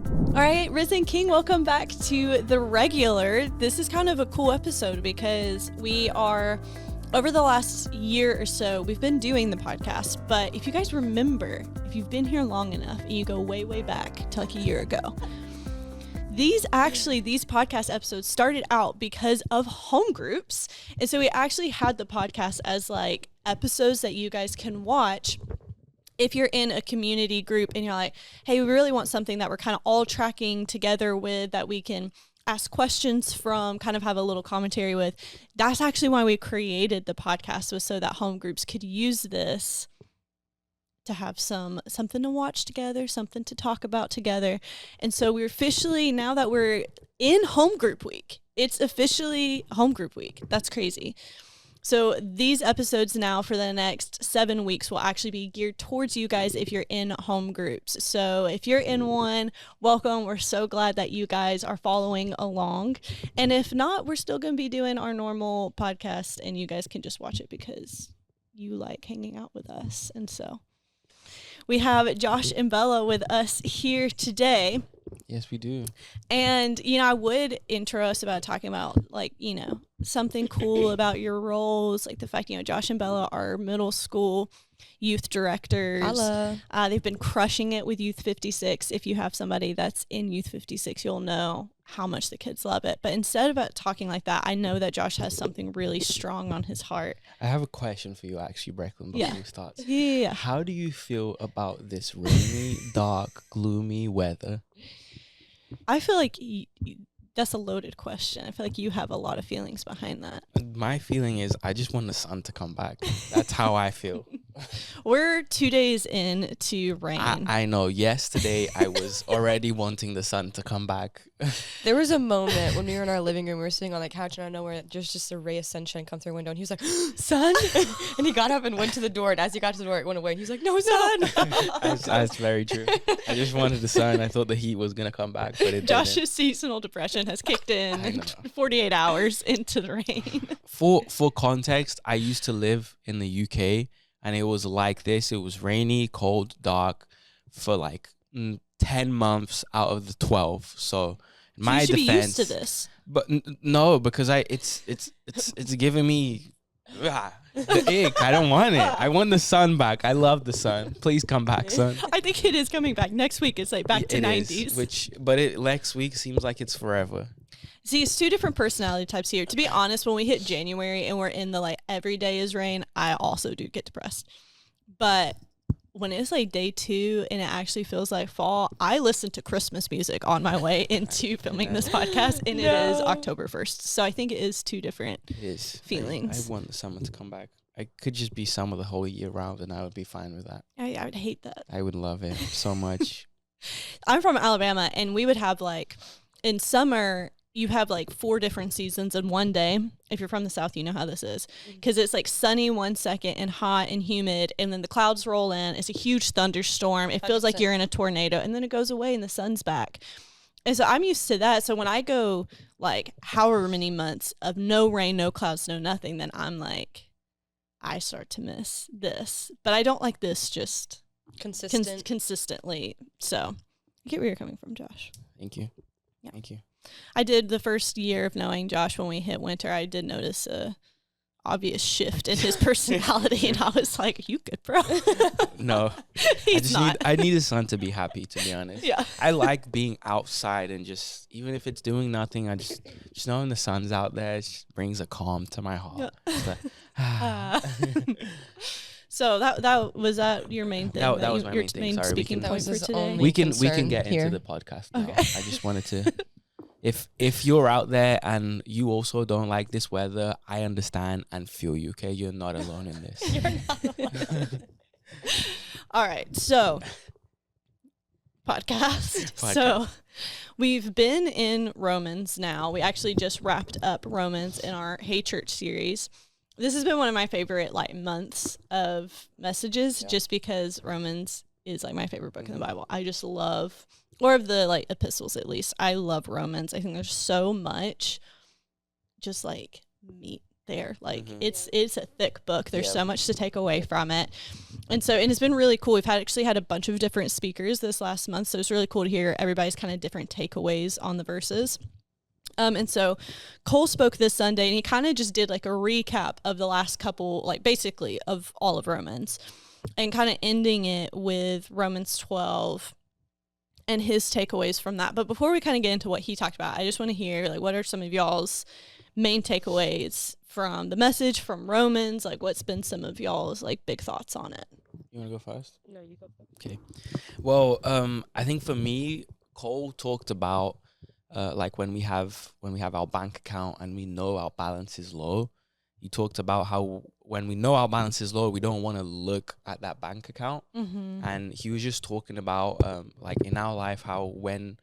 All right, Risen King, welcome back to The Regular. This is kind of a cool episode because we are, over the last year or so, we've been doing the podcast. But if you guys remember, if you've been here long enough and you go way, way back to like a year ago, these podcast episodes started out because of home groups. And so we actually had the podcast as like episodes that you guys can watch if you're in a community group and you're like, hey, we really want something that we're kind of all tracking together with, that we can ask questions from, kind of have a little commentary with. That's actually why we created the podcast, was so that home groups could use this to have something to watch together, something to talk about together. And so we're officially, now that we're in home group week, it's officially home group week. That's crazy. So these episodes now for the next 7 weeks will actually be geared towards you guys if you're in home groups. So if you're in one, welcome. We're so glad that you guys are following along. And if not, we're still going to be doing our normal podcast and you guys can just watch it because you like hanging out with us. And so we have Josh and Bella with us here today. Yes, we do. And, I would intro us about talking about, something cool about your roles, like the fact, Josh and Bella are middle school youth directors. Hello. They've been crushing it with Youth 56. If you have somebody that's in Youth 56, you'll know how much the kids love it. But instead of talking like that, I know that Josh has something really strong on his heart. I have a question for you, actually, Brecklin, before we start. Yeah. How do you feel about this rainy, dark, gloomy weather? I feel like that's a loaded question. I feel like you have a lot of feelings behind that. My feeling is I just want the sun to come back. That's how I feel. We're 2 days into rain. I know. Yesterday, I was already wanting the sun to come back. There was a moment when we were in our living room, we were sitting on the couch, and I know where there's just a ray of sunshine come through the window, and he was like, sun? And he got up and went to the door, and as he got to the door, it went away, and he's like, no, sun! That's very true. I just wanted the sun. I thought the heat was going to come back, but it Josh's didn't. seasonal depression has kicked in 48 hours into the rain. For context, I used to live in the UK, and it was like this. It was rainy, cold, dark for like 10 months out of the 12. So in my you should defense, be used to this. But no, because it's giving me the ick. I don't want it. I want the sun back. I love the sun. Please come back, sun. I think it is coming back. Next week it's like back to It 90s. is, next week seems like it's forever. See, it's two different personality types here. To be honest, when we hit January and we're in the like every day is rain, I also do get depressed. But when it's like day 2 and it actually feels like fall, I listen to Christmas music on my way into filming this podcast, and it is October 1st. So I think it is two different feelings. I want the summer to come back. I could just be summer the whole year round, and I would be fine with that. I would hate that. I would love it so much. I'm from Alabama, and we would have like, in summer, you have like 4 different seasons in one day. If you're from the South, you know how this is. Because it's like sunny 1 second and hot and humid, and then the clouds roll in. It's a huge thunderstorm. It feels like you're in a tornado, and then it goes away and the sun's back. And so I'm used to that. So when I go like however many months of no rain, no clouds, no nothing, then I'm like, I start to miss this. But I don't like this just consistently. So I get where you're coming from, Josh. Thank you. Yeah. Thank you. I did the first year of knowing Josh. When we hit winter, I did notice a obvious shift in his personality, and I was like, "You good, bro?" No, He's not. I need the sun to be happy. To be honest, Yeah. I like being outside and just even if it's doing nothing, I just knowing the sun's out there just brings a calm to my heart. Yeah. It's like, So that was that your main thing. That was my main thing. Sorry, speaking That point was for his today. only- we can concern get here. into the podcast now. Okay. I just wanted to. If you're out there and you also don't like this weather, I understand and feel you. Okay, you're not alone in this. You're not alone. All right, so podcast. So we've been in Romans now. We actually just wrapped up Romans in our Hey Church series. This has been one of my favorite months of messages, just because Romans is my favorite book in the Bible. I just love, or of the epistles at least, I love Romans. I think there's so much just meat there. Like Mhm. it's a thick book. There's Yeah. so much to take away from it. And it's been really cool. We've actually had a bunch of different speakers this last month. So it's really cool to hear everybody's kind of different takeaways on the verses. And so Cole spoke this Sunday, and he kind of just did like a recap of the last couple, like basically of all of Romans, and kind of ending it with Romans 12 and his takeaways from that. But before we kind of get into what he talked about, I just want to hear, like, what are some of y'all's main takeaways from the message from Romans? Like, what's been some of y'all's like big thoughts on it? You want to go first? No, you go. Okay. Well, I think for me, Cole talked about like when we have our bank account and we know our balance is low. He talked about how when we know our balance is low, we don't want to look at that bank account. Mm-hmm. And he was just talking about like in our life how when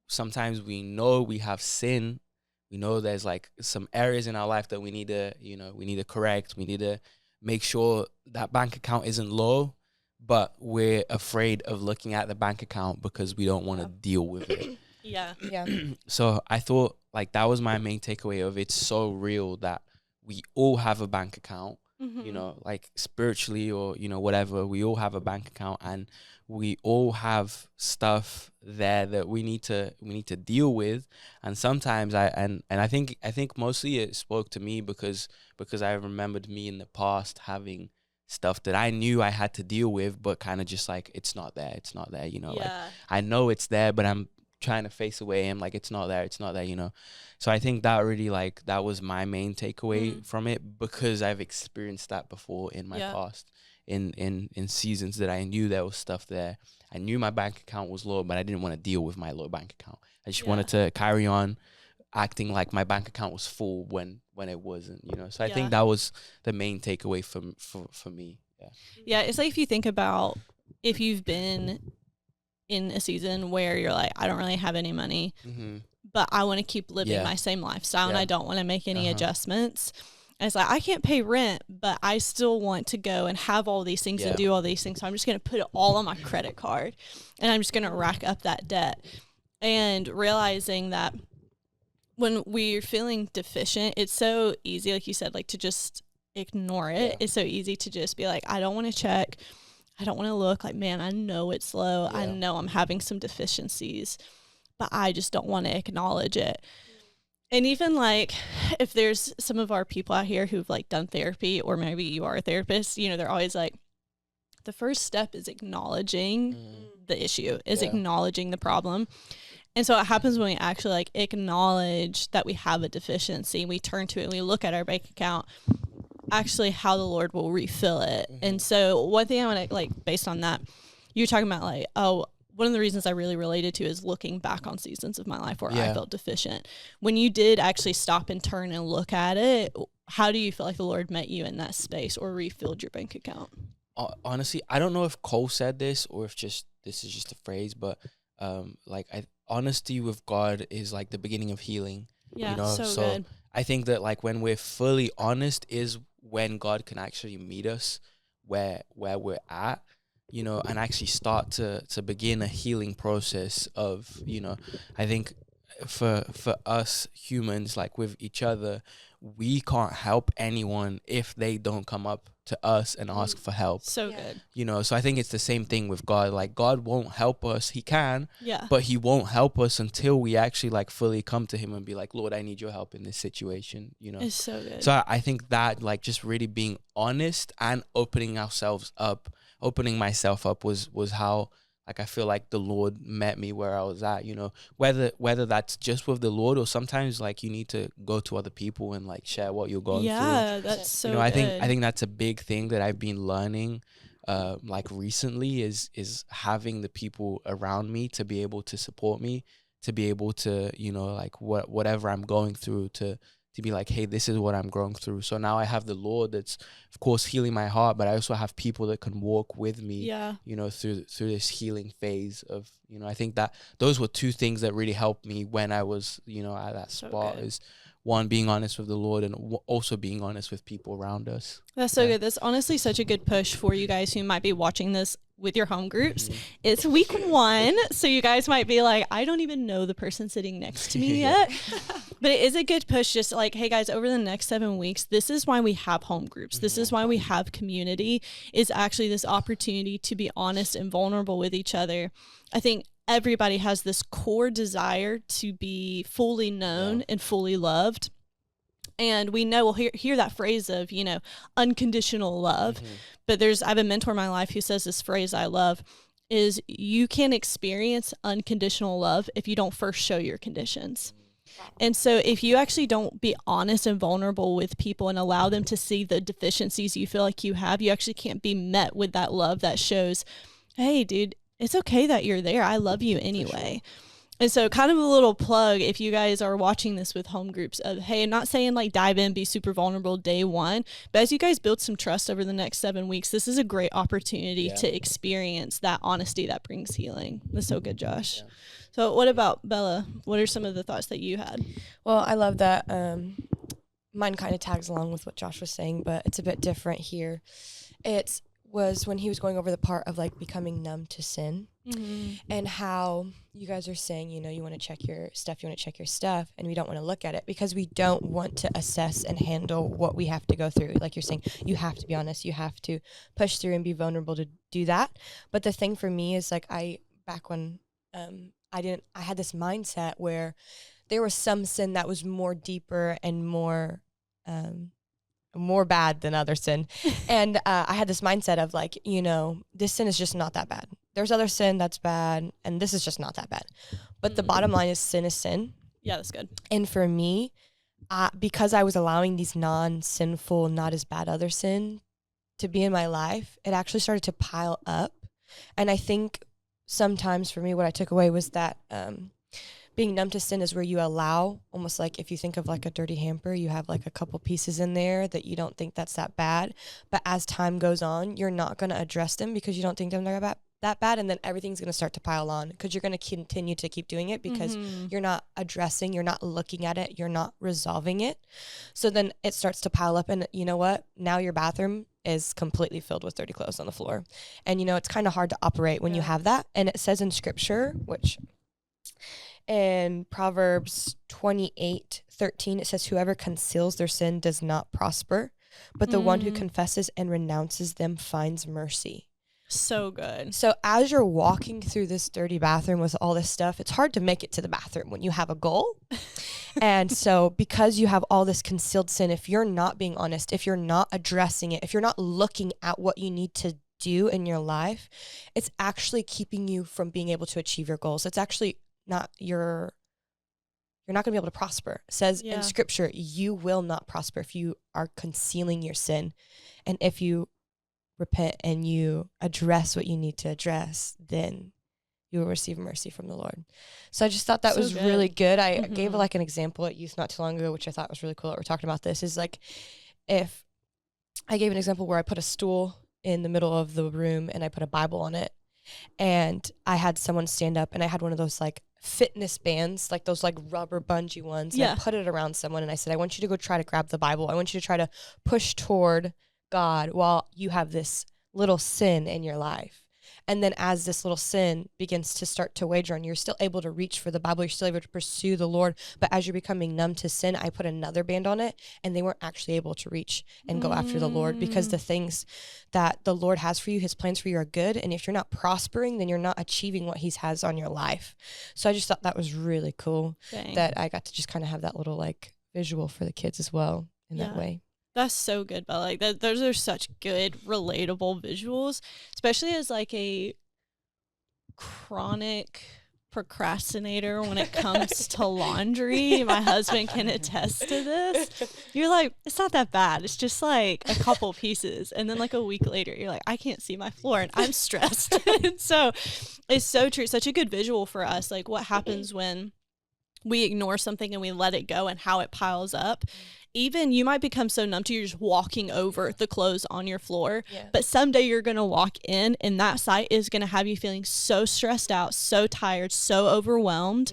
sometimes we know we have sin, we know there's like some areas in our life that we need to correct. We need to make sure that bank account isn't low, but we're afraid of looking at the bank account because we don't want to deal with it. Yeah. Yeah. So I thought like that was my main takeaway of it's so real that we all have a bank account, Mm-hmm. you know, like spiritually or, you know, whatever, we all have a bank account and we all have stuff there that we need to deal with. And sometimes I think mostly it spoke to me because I remembered me in the past having stuff that I knew I had to deal with, but kind of just like, it's not there, you know, like I know it's there, but I'm trying to face away. I'm like, it's not there, you know. So I think that really like that was my main takeaway from it because I've experienced that before in my past in seasons that I knew there was stuff there. I knew my bank account was low, but I didn't want to deal with my low bank account. I just wanted to carry on acting like my bank account was full when it wasn't, you know. So I think that was the main takeaway for me. Yeah, it's like if you think about if you've been in a season where you're like, I don't really have any money, but I want to keep living my same lifestyle and I don't want to make any adjustments. And it's like, I can't pay rent, but I still want to go and have all these things and do all these things. So I'm just going to put it all on my credit card and I'm just going to rack up that debt. And realizing that when we're feeling deficient, it's so easy, like you said, like to just ignore it. It's so easy to just be like, I don't want to check. I don't want to look like, man, I know it's low. I know I'm having some deficiencies, but I just don't want to acknowledge it. And even like if there's some of our people out here who've like done therapy, or maybe you are a therapist, you know, they're always like, the first step is acknowledging the issue, is acknowledging the problem. And so what happens when we actually like acknowledge that we have a deficiency, we turn to it and we look at our bank account, actually how the Lord will refill it. And so one thing I want to like, based on that, you're talking about like, one of the reasons I really related to is looking back on seasons of my life where I felt deficient. When you did actually stop and turn and look at it, how do you feel like the Lord met you in that space or refilled your bank account? Honestly, I don't know if Cole said this or if this is just a phrase, but honesty with God is like the beginning of healing. Yeah, you know? so good. I think that like when we're fully honest is when God can actually meet us where we're at, you know, and actually start to begin a healing process of, you know, I think for us humans, like with each other, we can't help anyone if they don't come up to us and ask for help. So good. You know, so I think it's the same thing with God. Like God won't help us. He can, Yeah. but he won't help us until we actually like fully come to him and be like, Lord, I need your help in this situation, you know. It's so good. So I think that like just really being honest and opening myself up was how like I feel like the Lord met me where I was at, you know, whether that's just with the Lord or sometimes like you need to go to other people and like share what you're going through. Yeah, that's so you know, good. I think that's a big thing that I've been learning like recently is having the people around me to be able to support me, to be able to, you know, like whatever I'm going through to be like, hey, this is what I'm going through. So now I have the Lord that's, of course, healing my heart, but I also have people that can walk with me, you know, through this healing phase of, you know, I think that those were two things that really helped me when I was, you know, at that spot is one, being honest with the Lord and also being honest with people around us. That's so good. That's honestly such a good push for you guys who might be watching this with your home groups. It's week 1, so you guys might be like, I don't even know the person sitting next to me yet. But it is a good push, just like, hey guys, over the next 7 weeks, this is why we have home groups. This is why we have community, is actually this opportunity to be honest and vulnerable with each other. I think everybody has this core desire to be fully known and fully loved. And we know, we'll hear that phrase of, you know, unconditional love. But I have a mentor in my life who says this phrase I love is, you can experience unconditional love if you don't first show your conditions. And so if you actually don't be honest and vulnerable with people and allow them to see the deficiencies you feel like you have, you actually can't be met with that love that shows, hey, dude, it's okay that you're there. I love you anyway. And so kind of a little plug, if you guys are watching this with home groups, of, hey, I'm not saying like dive in, be super vulnerable day one, but as you guys build some trust over the next 7 weeks, this is a great opportunity to experience that honesty that brings healing. That's so good, Josh. Yeah. So what about Bella? What are some of the thoughts that you had? Well, I love that. Mine kind of tags along with what Josh was saying, but it's a bit different here. It was when he was going over the part of like becoming numb to sin. And how you guys are saying, you know, you want to check your stuff, and we don't want to look at it because we don't want to assess and handle what we have to go through. Like you're saying, you have to be honest, you have to push through and be vulnerable to do that. But the thing for me is like, back when I had this mindset where there was some sin that was more deeper and more bad than other sin. And I had this mindset of like, you know, this sin is just not that bad. There's other sin that's bad, and this is just not that bad. But the bottom line is sin. Yeah, that's good. And for me, because I was allowing these non-sinful, not as bad other sin to be in my life, it actually started to pile up. And I think sometimes for me, what I took away was that being numb to sin is where you allow, almost like if you think of like a dirty hamper, you have like a couple pieces in there that you don't think that's that bad. But as time goes on, you're not going to address them because you don't think them are that bad. And then everything's going to start to pile on because you're going to continue to keep doing it because you're not addressing, you're not looking at it, you're not resolving it. So then it starts to pile up. And you know what? Now your bathroom is completely filled with dirty clothes on the floor. And, you know, it's kind of hard to operate when you have that. And it says in scripture, which in Proverbs 28:13, it says, whoever conceals their sin does not prosper, but the one who confesses and renounces them finds mercy. So good. So as you're walking through this dirty bathroom with all this stuff, it's hard to make it to the bathroom when you have a goal. And so because you have all this concealed sin, if you're not being honest, if you're not addressing it, if you're not looking at what you need to do in your life, it's actually keeping you from being able to achieve your goals. It's actually not you're not going to be able to prosper. It says in scripture, you will not prosper if you are concealing your sin. And if you repent and you address what you need to address, then you will receive mercy from the Lord. So I just thought that was really good. I gave like an example at youth not too long ago, which I thought was really cool that we're talking about this, is like if I gave an example where I put a stool in the middle of the room and I put a Bible on it, and I had someone stand up and I had one of those like fitness bands, like those like rubber bungee ones, and I put it around someone and I said, I want you to go try to grab the Bible. I want you to try to push toward God while you have this little sin in your life. And then as this little sin begins to start to wager on, you're still able to reach for the Bible. You're still able to pursue the Lord. But as you're becoming numb to sin, I put another band on it, and they weren't actually able to reach and go after the Lord, because the things that the Lord has for you, his plans for you, are good. And if you're not prospering, then you're not achieving what he has on your life. So I just thought that was really cool. Dang. That I got to just kind of have that little like visual for the kids as well in that way. That's so good, but like those are such good, relatable visuals, especially as like a chronic procrastinator when it comes to laundry. My husband can attest to this. You're like, it's not that bad. It's just like a couple pieces. And then like a week later, you're like, I can't see my floor and I'm stressed. And so it's so true. Such a good visual for us. Like what happens when we ignore something and we let it go and how it piles up. Even you might become so numb to you're just walking over the clothes on your floor, but someday you're going to walk in and that sight is going to have you feeling so stressed out, so tired, so overwhelmed.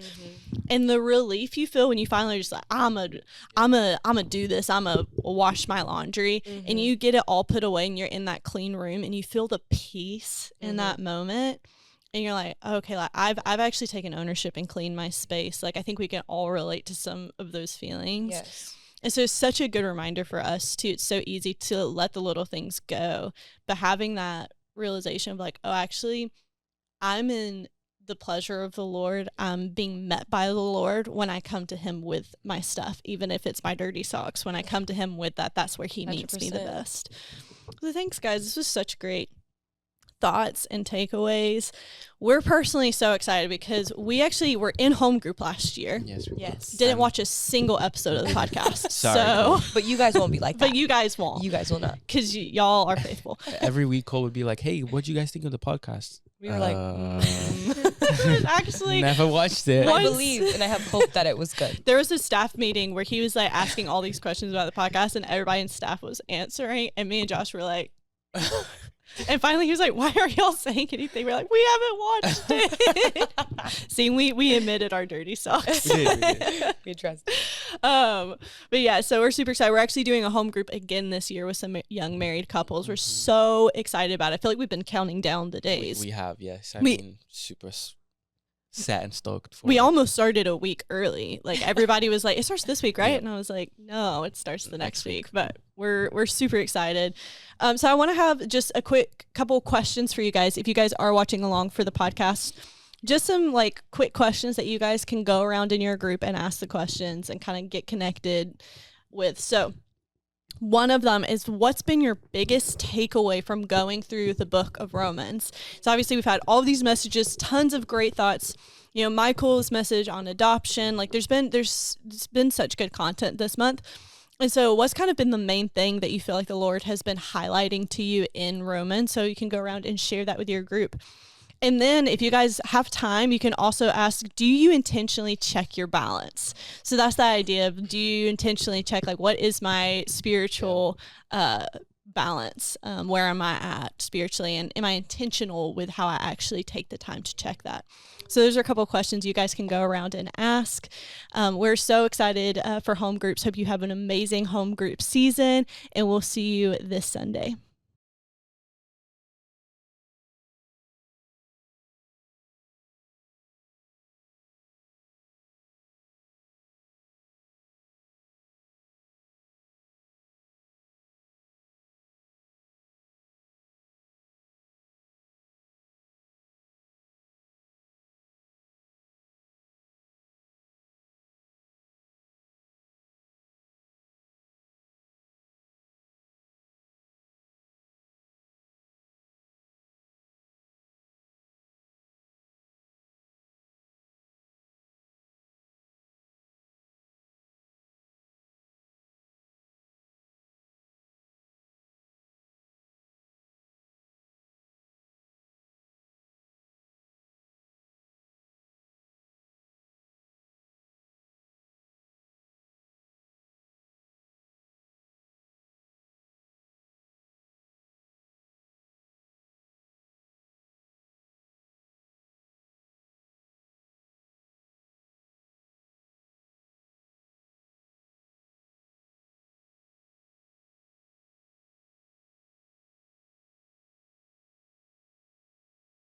And the relief you feel when you finally just like, I'm a do this, I'm a wash my laundry, and you get it all put away and you're in that clean room and you feel the peace in that moment. and you're like, okay, like I've actually taken ownership and cleaned my space. Like I think we can all relate to some of those feelings. Yes. And so it's such a good reminder for us too. It's so easy to let the little things go, but having that realization of like, oh, actually, I'm in the pleasure of the Lord. I'm being met by the Lord when I come to him with my stuff, even if it's my dirty socks. When I come to him with that, that's where he meets me the 100%. best. So thanks, guys. This was such great thoughts and takeaways. We're personally so excited because we actually were in home group last year. Yes. Yes. Didn't watch a single episode of the podcast. Sorry, So, But you guys won't be like that. but you guys won't. You guys will not. Because y'all are faithful. Every week, Cole would be like, "Hey, what do you guys think of the podcast?" We were like, Actually, never watched it. I Once- believe and I have hope that it was good. there was a staff meeting where he was like asking all these questions about the podcast, and everybody in staff was answering, and me and Josh were like, and finally he was like, "Why are y'all saying anything?" We're like, "We haven't watched it." See, we admitted our dirty socks. We did. We trust. But yeah, so we're super excited. We're actually doing a home group again this year with some young married couples. We're so excited about it. I feel like we've been counting down the days. We have, yes. I've We- been super set and stoked for We it. almost started a week early. Like everybody was like, "It starts this week, right?" Yeah. And I was like, "No, it starts the next Next week. week." But we're super excited. So I want to have just a quick couple questions for you guys. If you guys are watching along for the podcast, just some like quick questions that you guys can go around in your group and ask the questions and kind of get connected with. So one of them is, what's been your biggest takeaway from going through the book of Romans? So obviously we've had all of these messages, tons of great thoughts. You know, Michael's message on adoption, like there's been such good content this month. And so what's kind of been the main thing that you feel like the Lord has been highlighting to you in Romans? So you can go around and share that with your group. And then if you guys have time, you can also ask, do you intentionally check your balance? So that's the idea of, do you intentionally check, like, what is my spiritual balance? Where am I at spiritually? And am I intentional with how I actually take the time to check that? So those are a couple of questions you guys can go around and ask. We're so excited for home groups. Hope you have an amazing home group season, and we'll see you this Sunday.